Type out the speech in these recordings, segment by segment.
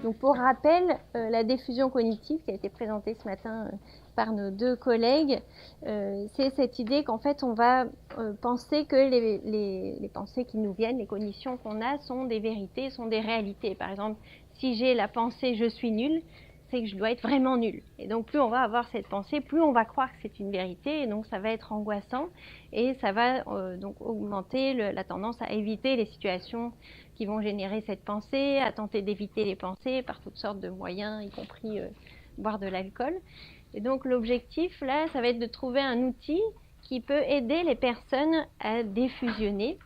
Donc pour rappel, la diffusion cognitive qui a été présentée ce matin par nos deux collègues, c'est cette idée qu'en fait on va penser que les pensées qui nous viennent, les cognitions qu'on a sont des vérités, sont des réalités. Par exemple, si j'ai la pensée « je suis nul », c'est que je dois être vraiment nul. Et donc plus on va avoir cette pensée, plus on va croire que c'est une vérité, et donc ça va être angoissant, et ça va donc augmenter la tendance à éviter les situations qui vont générer cette pensée, à tenter d'éviter les pensées par toutes sortes de moyens, y compris boire de l'alcool. Et donc l'objectif là, ça va être de trouver un outil qui peut aider les personnes à défusionner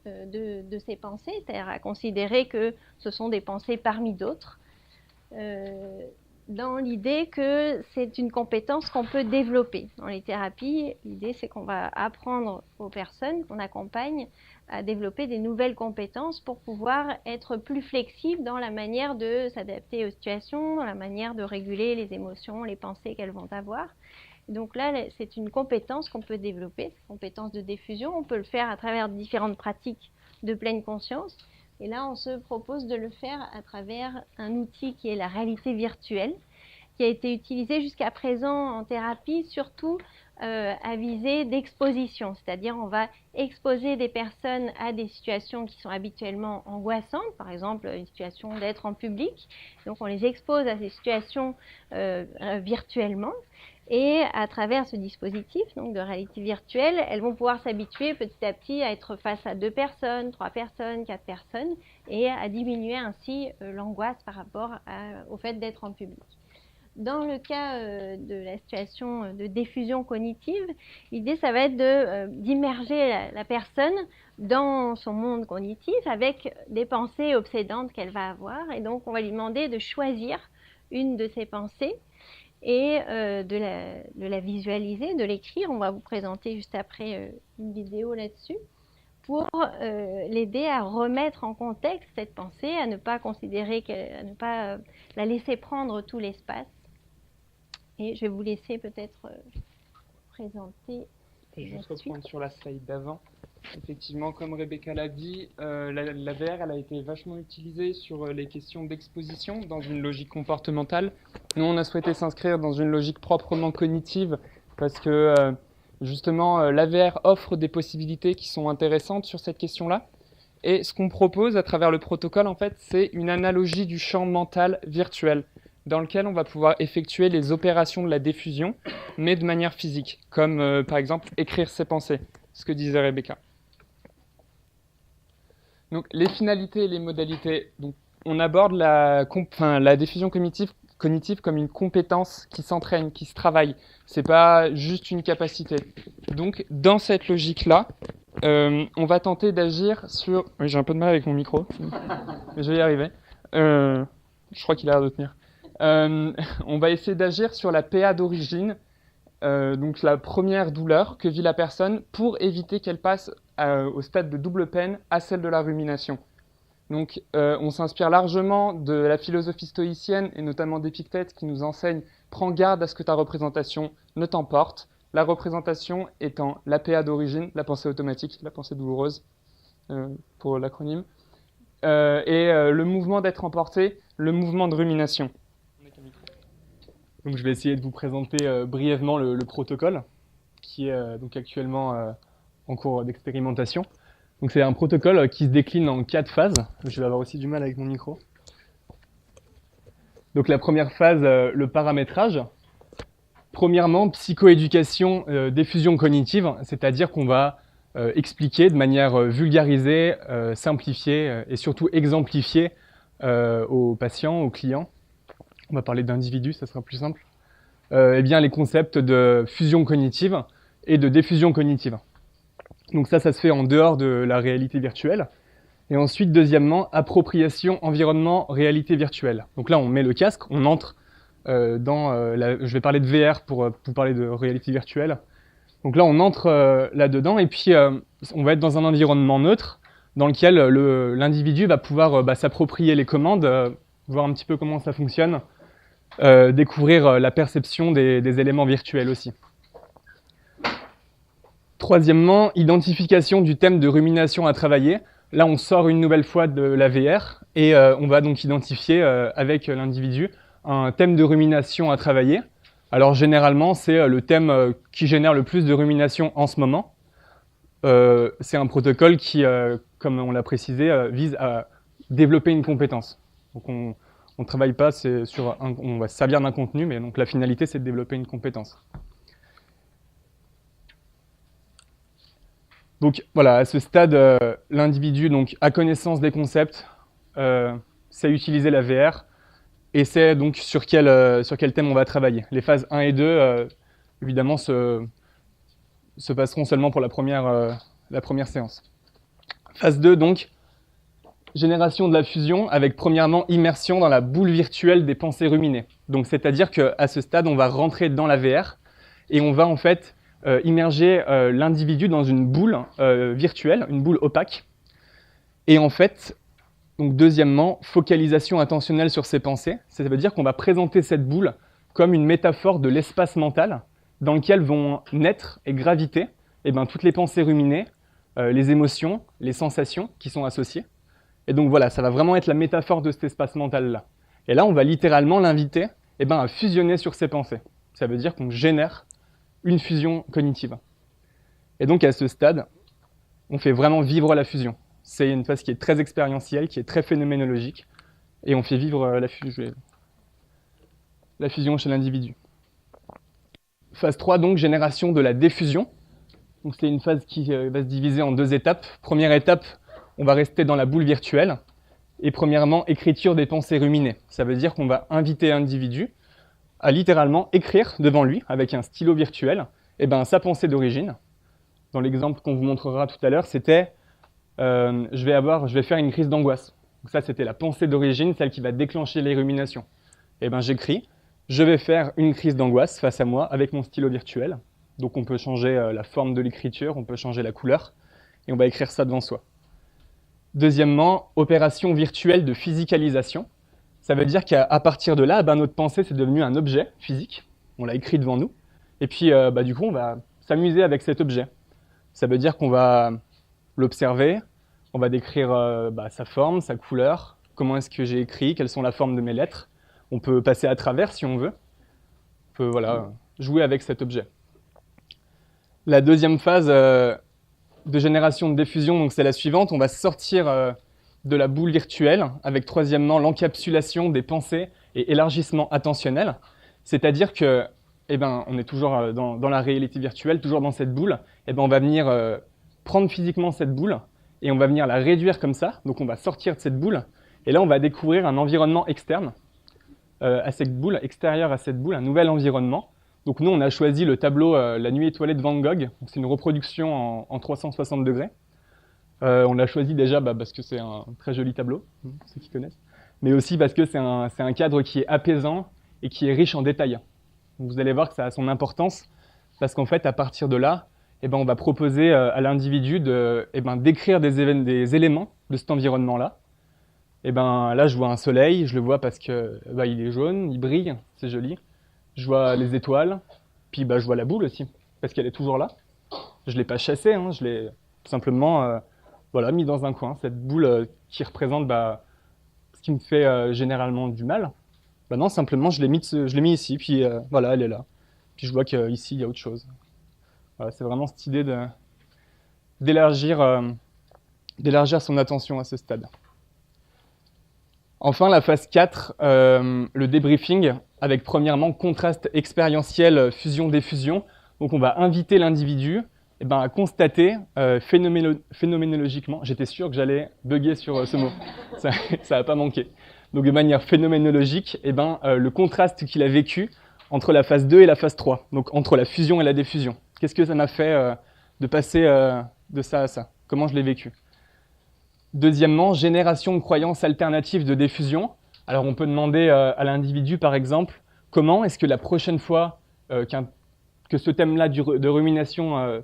de ces pensées, c'est-à-dire à considérer que ce sont des pensées parmi d'autres, dans l'idée que c'est une compétence qu'on peut développer. Dans les thérapies, l'idée c'est qu'on va apprendre aux personnes qu'on accompagne à développer des nouvelles compétences pour pouvoir être plus flexibles dans la manière de s'adapter aux situations, dans la manière de réguler les émotions, les pensées qu'elles vont avoir. Donc là, c'est une compétence qu'on peut développer, compétence de diffusion. On peut le faire à travers différentes pratiques de pleine conscience. Et là, on se propose de le faire à travers un outil qui est la réalité virtuelle, qui a été utilisé jusqu'à présent en thérapie, surtout à visée d'exposition. C'est-à-dire, on va exposer des personnes à des situations qui sont habituellement angoissantes, par exemple une situation d'être en public. Donc, on les expose à ces situations virtuellement. Et à travers ce dispositif donc de réalité virtuelle, elles vont pouvoir s'habituer petit à petit à être face à 2 personnes, 3 personnes, 4 personnes, et à diminuer ainsi l'angoisse par rapport au fait d'être en public. Dans le cas de la situation de diffusion cognitive, l'idée ça va être d'immerger la personne dans son monde cognitif avec des pensées obsédantes qu'elle va avoir, et donc on va lui demander de choisir une de ces pensées et de la visualiser, de l'écrire. On va vous présenter juste après une vidéo là-dessus pour l'aider à remettre en contexte cette pensée, à ne pas considérer à ne pas la laisser prendre tout l'espace. Et je vais vous laisser peut-être présenter. Et juste reprendre sur la slide d'avant. Effectivement, comme Rebecca l'a dit, la VR elle a été vachement utilisée sur les questions d'exposition dans une logique comportementale. Nous, on a souhaité s'inscrire dans une logique proprement cognitive parce que justement, la VR offre des possibilités qui sont intéressantes sur cette question-là. Et ce qu'on propose à travers le protocole, en fait, c'est une analogie du champ mental virtuel dans lequel on va pouvoir effectuer les opérations de la diffusion, mais de manière physique, comme par exemple écrire ses pensées, ce que disait Rebecca. Donc, les finalités et les modalités. Donc, on aborde la diffusion cognitive comme une compétence qui s'entraîne, qui se travaille. C'est pas juste une capacité. Donc, dans cette logique-là, on va tenter d'agir sur... Oui, j'ai un peu de mal avec mon micro, mais je vais y arriver. Je crois qu'il a l'air de tenir. On va essayer d'agir sur la PA d'origine, donc la première douleur que vit la personne, pour éviter qu'elle passe au stade de double peine à celle de la rumination. Donc on s'inspire largement de la philosophie stoïcienne et notamment d'Épictète qui nous enseigne « Prends garde à ce que ta représentation ne t'emporte ». La représentation étant la PA d'origine, la pensée automatique, la pensée douloureuse pour l'acronyme, et le mouvement d'être emporté, le mouvement de rumination. Donc je vais essayer de vous présenter brièvement le protocole qui est donc actuellement en cours d'expérimentation. Donc c'est un protocole qui se décline en 4 phases. Je vais avoir aussi du mal avec mon micro. Donc la première phase, le paramétrage. Premièrement, psychoéducation, diffusion cognitive, c'est-à-dire qu'on va expliquer de manière vulgarisée, simplifiée et surtout exemplifiée aux patients, aux clients. On va parler d'individus, ça sera plus simple. Eh bien, les concepts de fusion cognitive et de diffusion cognitive. Donc ça se fait en dehors de la réalité virtuelle. Et ensuite, deuxièmement, appropriation environnement réalité virtuelle. Donc là, on met le casque, on entre je vais parler de VR pour parler de réalité virtuelle. Donc là, on entre là-dedans et puis on va être dans un environnement neutre dans lequel l'individu va pouvoir s'approprier les commandes, voir un petit peu comment ça fonctionne, découvrir la perception des éléments virtuels aussi. Troisièmement, identification du thème de rumination à travailler. Là, on sort une nouvelle fois de la VR et on va donc identifier avec l'individu un thème de rumination à travailler. Alors généralement, c'est le thème qui génère le plus de rumination en ce moment. C'est un protocole qui, comme on l'a précisé, vise à développer une compétence. Donc on ne travaille pas on va se servir d'un contenu, mais donc la finalité, c'est de développer une compétence. Donc voilà, à ce stade, l'individu a connaissance des concepts, sait utiliser la VR et sait donc sur quel thème on va travailler. Les phases 1 et 2, évidemment, se passeront seulement pour la première séance. Phase 2, donc, génération de la fusion avec premièrement immersion dans la boule virtuelle des pensées ruminées. Donc c'est-à-dire qu'à ce stade, on va rentrer dans la VR et on va en fait immerger l'individu dans une boule virtuelle, une boule opaque. Et en fait, donc deuxièmement, focalisation attentionnelle sur ses pensées. Ça veut dire qu'on va présenter cette boule comme une métaphore de l'espace mental dans lequel vont naître et graviter toutes les pensées ruminées, les émotions, les sensations qui sont associées. Et donc voilà, ça va vraiment être la métaphore de cet espace mental-là. Et là, on va littéralement l'inviter à fusionner sur ses pensées. Ça veut dire qu'on génère une fusion cognitive. Et donc à ce stade, on fait vraiment vivre la fusion. C'est une phase qui est très expérientielle, qui est très phénoménologique, et on fait vivre la fusion chez l'individu. Phase 3, donc, génération de la diffusion. Donc c'est une phase qui va se diviser en 2 étapes. Première étape, on va rester dans la boule virtuelle. Et premièrement, écriture des pensées ruminées. Ça veut dire qu'on va inviter l'individu à littéralement écrire devant lui, avec un stylo virtuel, sa pensée d'origine. Dans l'exemple qu'on vous montrera tout à l'heure, c'était je vais faire une crise d'angoisse. Donc ça, c'était la pensée d'origine, celle qui va déclencher les ruminations. J'écris, je vais faire une crise d'angoisse face à moi avec mon stylo virtuel. Donc on peut changer la forme de l'écriture, on peut changer la couleur, et on va écrire ça devant soi. Deuxièmement, opération virtuelle de physicalisation. Ça veut dire qu'à partir de là, notre pensée, c'est devenu un objet physique. On l'a écrit devant nous. Et puis, du coup, on va s'amuser avec cet objet. Ça veut dire qu'on va l'observer, on va décrire sa forme, sa couleur, comment est-ce que j'ai écrit, quelles sont la forme de mes lettres. On peut passer à travers si on veut. On peut jouer avec cet objet. La deuxième phase de génération de diffusion, donc c'est la suivante. On va sortir de la boule virtuelle avec troisièmement l'encapsulation des pensées et élargissement attentionnel. C'est-à-dire que on est toujours dans la réalité virtuelle, toujours dans cette boule. On va venir prendre physiquement cette boule et on va venir la réduire comme ça. Donc on va sortir de cette boule et là on va découvrir un environnement externe à cette boule, extérieur à cette boule, un nouvel environnement. Donc nous on a choisi le tableau La Nuit étoilée de Van Gogh. C'est une reproduction en 360 degrés. On l'a choisi déjà parce que c'est un très joli tableau, ceux qui connaissent, mais aussi parce que c'est un cadre qui est apaisant et qui est riche en détails. Donc vous allez voir que ça a son importance, parce qu'en fait, à partir de là, on va proposer à l'individu d'écrire des éléments de cet environnement-là. Là, je vois un soleil, je le vois parce que il est jaune, il brille, c'est joli. Je vois les étoiles, puis je vois la boule aussi, parce qu'elle est toujours là. Je ne l'ai pas chassée, je l'ai tout simplement mis dans un coin. Cette boule qui représente ce qui me fait généralement du mal. Non, simplement, je l'ai mis ici, puis elle est là. Puis je vois qu'ici, il y a autre chose. Voilà, c'est vraiment cette idée d'élargir son attention à ce stade. Enfin, la phase 4, le débriefing, avec premièrement contraste expérientiel, fusion-défusion. Donc on va inviter l'individu à constater phénoménologiquement, j'étais sûr que j'allais bugger sur ce mot, ça n'a pas manqué. Donc de manière phénoménologique, le contraste qu'il a vécu entre la phase 2 et la phase 3, donc entre la fusion et la diffusion. Qu'est-ce que ça m'a fait de passer de ça à ça? Comment je l'ai vécu? Deuxièmement, génération de croyances alternatives de diffusion. Alors on peut demander à l'individu, par exemple, comment est-ce que la prochaine fois que ce thème-là de rumination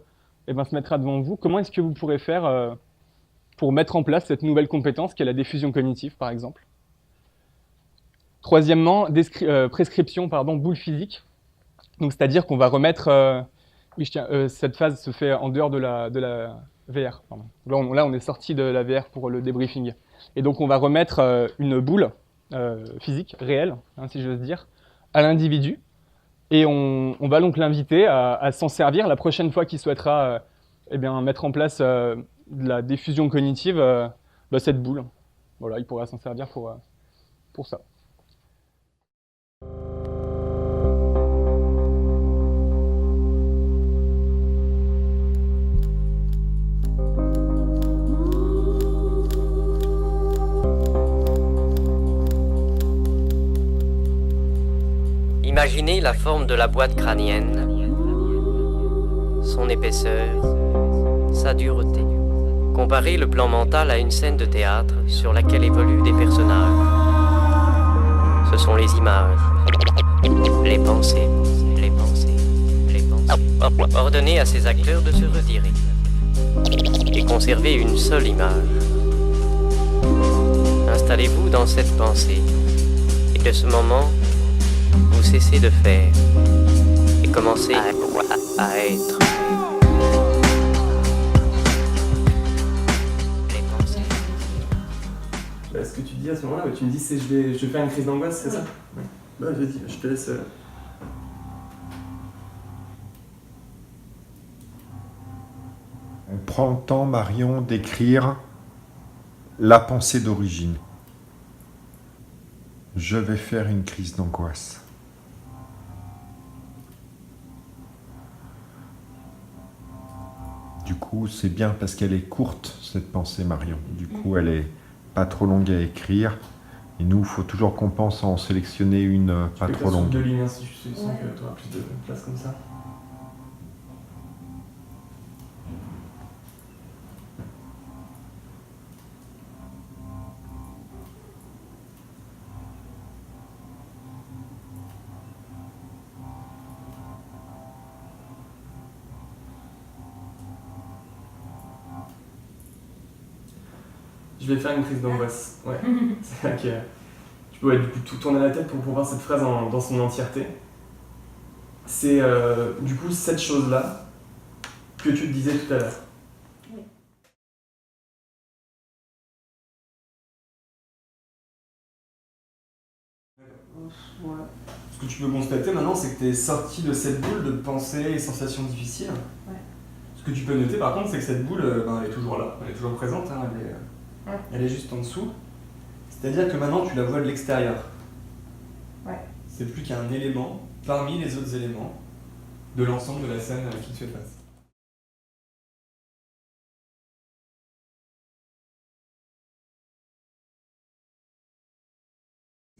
se mettra devant vous, comment est-ce que vous pourrez faire pour mettre en place cette nouvelle compétence qui est la diffusion cognitive, par exemple? Troisièmement, prescription boule physique. Donc, c'est-à-dire qu'on va remettre Oui, cette phase se fait en dehors de la VR. Pardon. Là, on est sorti de la VR pour le débriefing. Et donc, on va remettre une boule physique, réelle, hein, si j'ose dire, à l'individu. Et on va donc l'inviter à s'en servir la prochaine fois qu'il souhaitera mettre en place de la diffusion cognitive, cette boule. Voilà, il pourra s'en servir pour ça. Imaginez la forme de la boîte crânienne, son épaisseur, sa dureté. Comparez le plan mental à une scène de théâtre sur laquelle évoluent des personnages. Ce sont les images, les pensées, les pensées, les pensées. Ordonnez à ces acteurs de se retirer et conservez une seule image. Installez-vous dans cette pensée et de ce moment, vous cessez de faire et commencez à être. Les pensées. Ce que tu dis à ce moment-là, tu me dis c'est je vais faire une crise d'angoisse, c'est ça? Ouais. Bah vas-y, je te laisse. On prend le temps, Marion, d'écrire la pensée d'origine. Je vais faire une crise d'angoisse. Du coup, c'est bien parce qu'elle est courte, cette pensée, Marion. Du coup, elle est pas trop longue à écrire. Et nous, il faut toujours qu'on pense à en sélectionner une pas trop longue. Deux lignes, si je sens que tu auras plus de place comme ça. Je vais faire une crise d'angoisse. Ouais. C'est vrai que tu peux du coup tout tourner la tête pour voir cette phrase dans son entièreté. C'est du coup cette chose-là que tu te disais tout à l'heure. Oui. Ouais. Ce que tu peux constater maintenant, c'est que tu es sorti de cette boule de pensée et sensations difficiles. Ouais. Ce que tu peux noter par contre, c'est que cette boule, elle est toujours là, elle est toujours présente, hein, elle est juste en dessous. C'est-à-dire que maintenant tu la vois de l'extérieur. Ouais. C'est plus qu'un élément parmi les autres éléments de l'ensemble de la scène qui te fait face.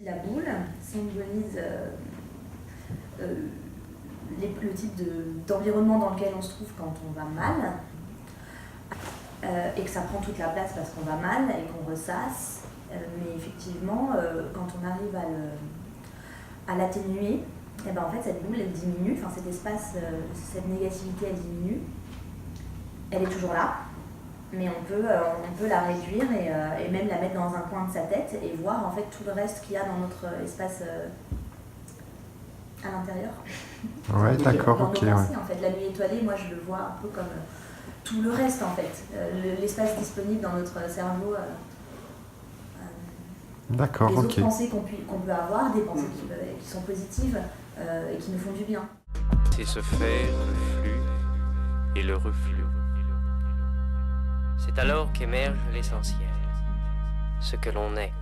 La boule symbolise le type d'environnement dans lequel on se trouve quand on va mal, et que ça prend toute la place parce qu'on va mal et qu'on ressasse. Mais effectivement, quand on arrive à l'atténuer, et ben en fait cette boule elle diminue, enfin cet espace, cette négativité elle diminue. Elle est toujours là, mais on peut la réduire et même la mettre dans un coin de sa tête et voir en fait tout le reste qu'il y a dans notre espace à l'intérieur. Ouais, d'accord, dans ok. nos pensées, Ouais. en fait. La nuit étoilée, moi je le vois un peu comme tout le reste en fait, l'espace disponible dans notre cerveau. D'accord, les ok. autres pensées qu'on peut avoir, des pensées qui sont positives et qui nous font du bien. C'est ce faire, le flux et le reflux. C'est alors qu'émerge l'essentiel, ce que l'on est.